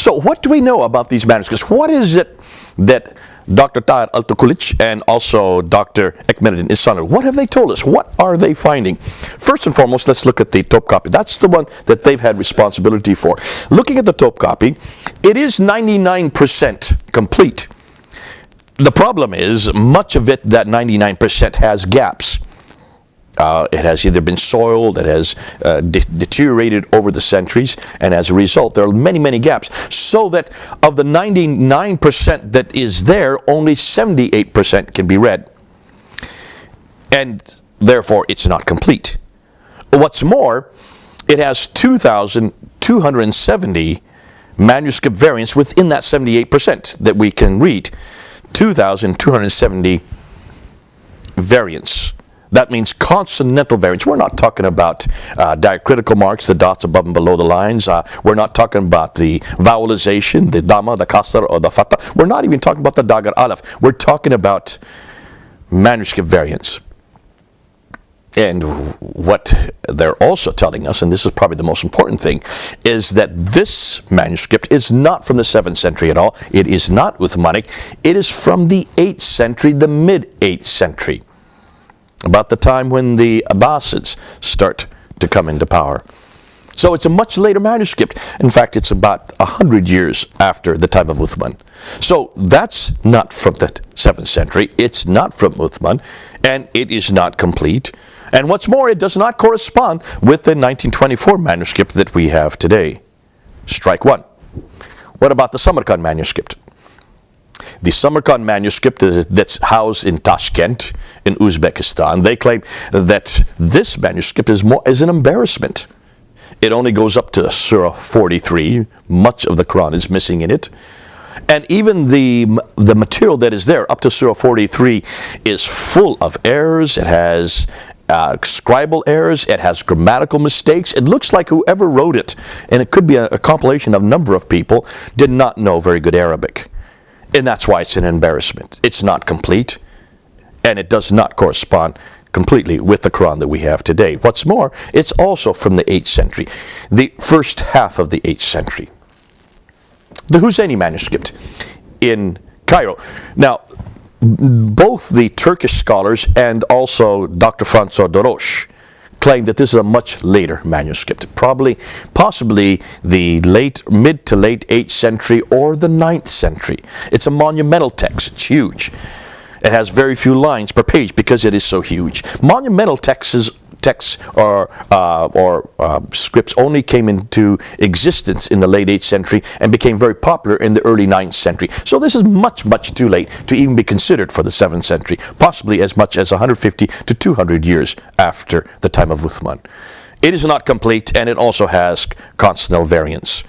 So what do we know about these manuscripts? What is it that Dr. Tahir Altokulich and also Dr. Ekmeruddin Ihsanuddin, what have they told us? What are they finding? First and foremost, let's look at the top copy. That's the one that they've had responsibility for. Looking at the top copy, it is 99% complete. The problem is, much of it, that 99%, has gaps. It has either been soiled, it has deteriorated over the centuries, and as a result, there are many, many gaps. So that of the 99% that is there, only 78% can be read. And therefore, it's not complete. What's more, it has 2,270 manuscript variants within that 78% that we can read. 2,270 variants. That means consonantal variants. We're not talking about diacritical marks, the dots above and below the lines. We're not talking about the vowelization, the dhamma, the kasar, or the fatha. We're not even talking about the dagar aleph. We're talking about manuscript variants. And what they're also telling us, and this is probably the most important thing, is that this manuscript is not from the 7th century at all. It is not Uthmanic. It is from the 8th century, the mid-8th century, about the time when the Abbasids start to come into power. So it's a much later manuscript. In fact, it's about 100 years after the time of Uthman. So that's not from the 7th century. It's not from Uthman, and it is not complete. And what's more, it does not correspond with the 1924 manuscript that we have today. Strike one. What about the Samarkand manuscript? The Samarkand manuscript that's housed in Tashkent, in Uzbekistan, they claim that this manuscript is an embarrassment. It only goes up to Surah 43. Much of the Quran is missing in it. And even the material that is there, up to Surah 43, is full of errors. It has scribal errors. It has grammatical mistakes. It looks like whoever wrote it, and it could be a compilation of a number of people, did not know very good Arabic. And that's why it's an embarrassment. It's not complete, and it does not correspond completely with the Quran that we have today. What's more, it's also from the 8th century, the first half of the 8th century. The Husseini manuscript in Cairo. Now, both the Turkish scholars and also Dr. François Doroche claim that this is a much later manuscript, possibly the mid to late 8th century or the 9th century. It's a monumental text. It's huge. It has very few lines per page because it is so huge. Monumental texts or scripts only came into existence in the late 8th century and became very popular in the early 9th century. So this is much, much too late to even be considered for the 7th century, possibly as much as 150 to 200 years after the time of Uthman. It is not complete, and it also has consonantal variants.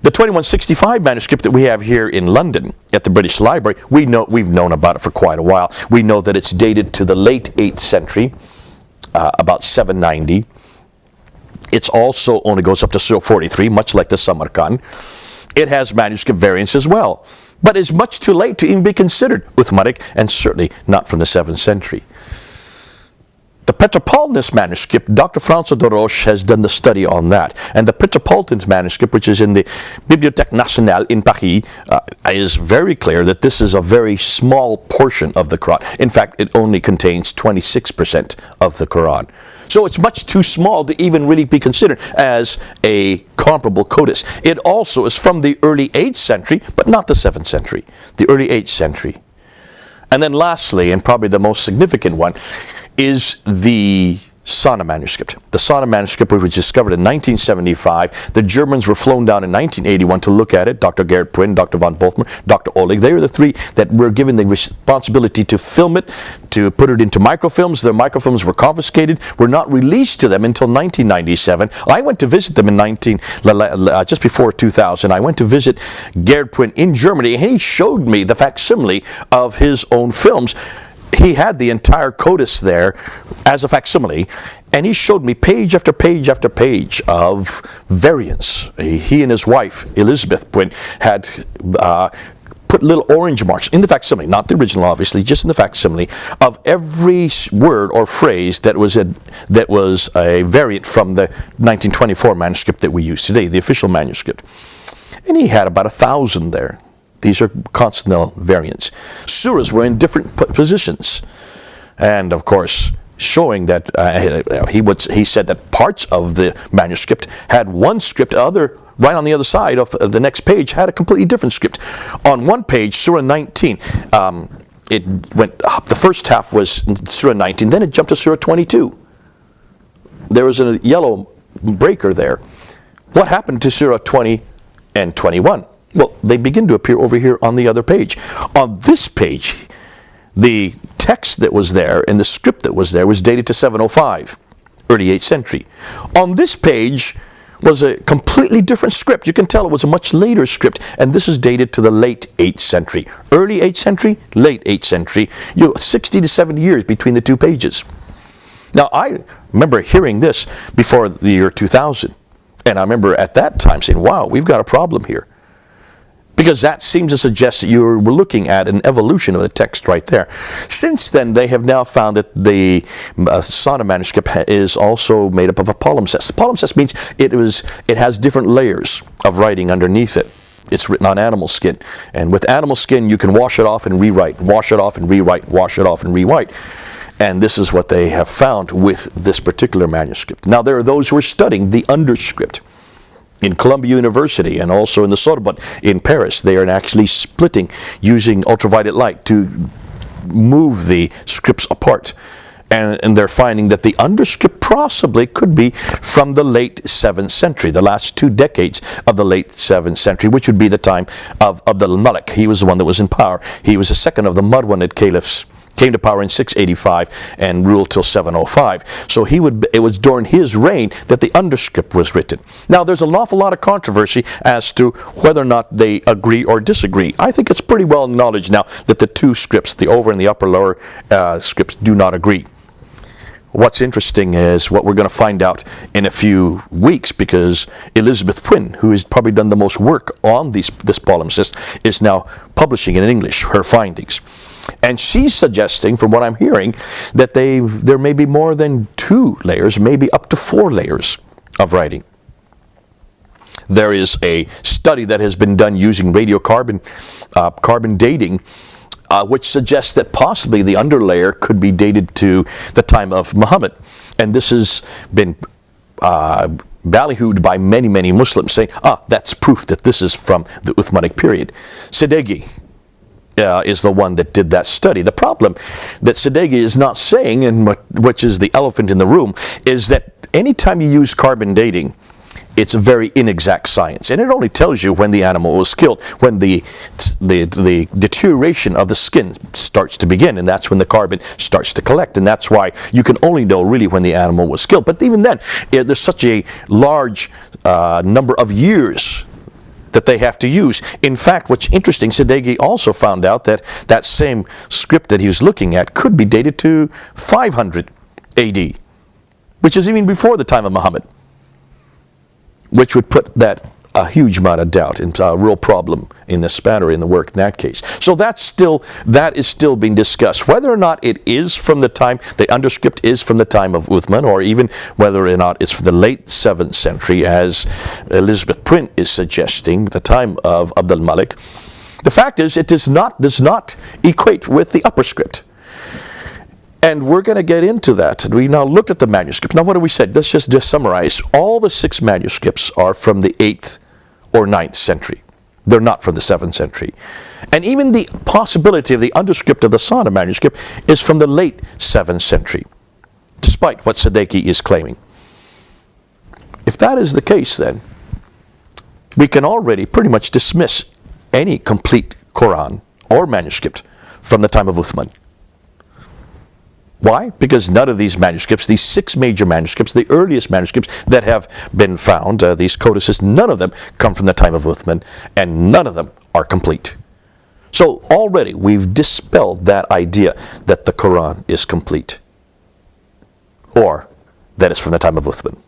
The 2165 manuscript that we have here in London at the British Library, we've known about it for quite a while. We know that it's dated to the late 8th century, about 790. It also only goes up to Surah 43, much like the Samarkand. It has manuscript variants as well, but it's much too late to even be considered Uthmanic, and certainly not from the 7th century. The Petropolitanist manuscript, Dr. François Doroche has done the study on that. And the Petropolitanist manuscript, which is in the Bibliothèque Nationale in Paris, is very clear that this is a very small portion of the Quran. In fact, it only contains 26% of the Quran. So it's much too small to even really be considered as a comparable codex. It also is from the early 8th century, but not the 7th century, the early 8th century. And then lastly, and probably the most significant one, is the Sana manuscript. The Sana manuscript, which was discovered in 1975. The Germans were flown down in 1981 to look at it. Dr. Gerhard Prinn, Dr. von Bothmer, Dr. Oleg. They were the three that were given the responsibility to film it, to put it into microfilms. Their microfilms were confiscated, were not released to them until 1997. I went to visit them in just before 2000. I went to visit Gerhard Prinn in Germany, and he showed me the facsimile of his own films. He had the entire codex there as a facsimile, and he showed me page after page after page of variants. He and his wife, Elizabeth Prinn, had put little orange marks in the facsimile, not the original obviously, just in the facsimile, of every word or phrase that was a variant from the 1924 manuscript that we use today, the official manuscript. and he had about 1,000 there. These are consonantal variants. Surahs were in different positions. And of course, showing that he said that parts of the manuscript had one script, other right on the other side of the next page had a completely different script. On one page, Surah 19, it went the first half was Surah 19, then it jumped to Surah 22. There was a yellow breaker there. What happened to Surah 20 and 21? Well, they begin to appear over here on the other page. On this page, the text that was there and the script that was there was dated to 705, early 8th century. On this page was a completely different script. You can tell it was a much later script, and this is dated to the late 8th century. Early 8th century, late 8th century, 60 to 70 years between the two pages. Now, I remember hearing this before the year 2000, and I remember at that time saying, wow, we've got a problem here. Because that seems to suggest that you were looking at an evolution of the text right there. Since then, they have now found that the Sana manuscript is also made up of a palimpsest. Palimpsest means it has different layers of writing underneath it. It's written on animal skin. And with animal skin, you can wash it off and rewrite, wash it off and rewrite, wash it off and rewrite. And this is what they have found with this particular manuscript. Now, there are those who are studying the underscript. In Columbia University and also in the Sorbonne in Paris, they are actually splitting using ultraviolet light to move the scripts apart. And they're finding that the underscript possibly could be from the late 7th century, the last 2 decades of the late 7th century, which would be the time of Abdul Malik. He was the one that was in power. He was the second of the Marwanid caliphs. Came to power in 685 and ruled till 705. So it was during his reign that the underscript was written. Now, there's an awful lot of controversy as to whether or not they agree or disagree. I think it's pretty well acknowledged now that the two scripts, the over and the upper lower scripts, do not agree. What's interesting is what we're going to find out in a few weeks, because Elizabeth Prynne, who has probably done the most work on this palimpsest, is now publishing in English her findings. And she's suggesting, from what I'm hearing, that there may be more than 2 layers, maybe up to 4 layers of writing. There is a study that has been done using radiocarbon carbon dating, which suggests that possibly the underlayer could be dated to the time of Muhammad. And this has been ballyhooed by many, many Muslims, saying, that's proof that this is from the Uthmanic period. Sadeghi is the one that did that study. The problem that Sadeghi is not saying, and which is the elephant in the room, is that anytime you use carbon dating, it's a very inexact science, and it only tells you when the animal was killed, when the deterioration of the skin starts to begin, and that's when the carbon starts to collect, and that's why you can only know really when the animal was killed. But even then, there's such a large number of years that they have to use. In fact, what's interesting, Sadeghi also found out that that same script that he was looking at could be dated to 500 AD, which is even before the time of Muhammad, which would put that a huge amount of doubt and a real problem in the span or in the work in that case. So that is still being discussed. Whether or not it is from the time, the underscript is from the time of Uthman, or even whether or not it's from the late 7th century, as Elizabeth Prynne is suggesting, the time of Abdul Malik. The fact is, it does not equate with the upper script. And we're going to get into that. We now looked at the manuscripts. Now, what have we said? Let's just summarize. All the 6 manuscripts are from the 8th or 9th century. They're not from the 7th century. And even the possibility of the underscript of the Sana manuscript is from the late 7th century, despite what Sadeghi is claiming. If that is the case, then, we can already pretty much dismiss any complete Quran or manuscript from the time of Uthman. Why? Because none of these manuscripts, these 6 major manuscripts, the earliest manuscripts that have been found, these codices, none of them come from the time of Uthman, and none of them are complete. So already we've dispelled that idea that the Quran is complete, or that it's from the time of Uthman.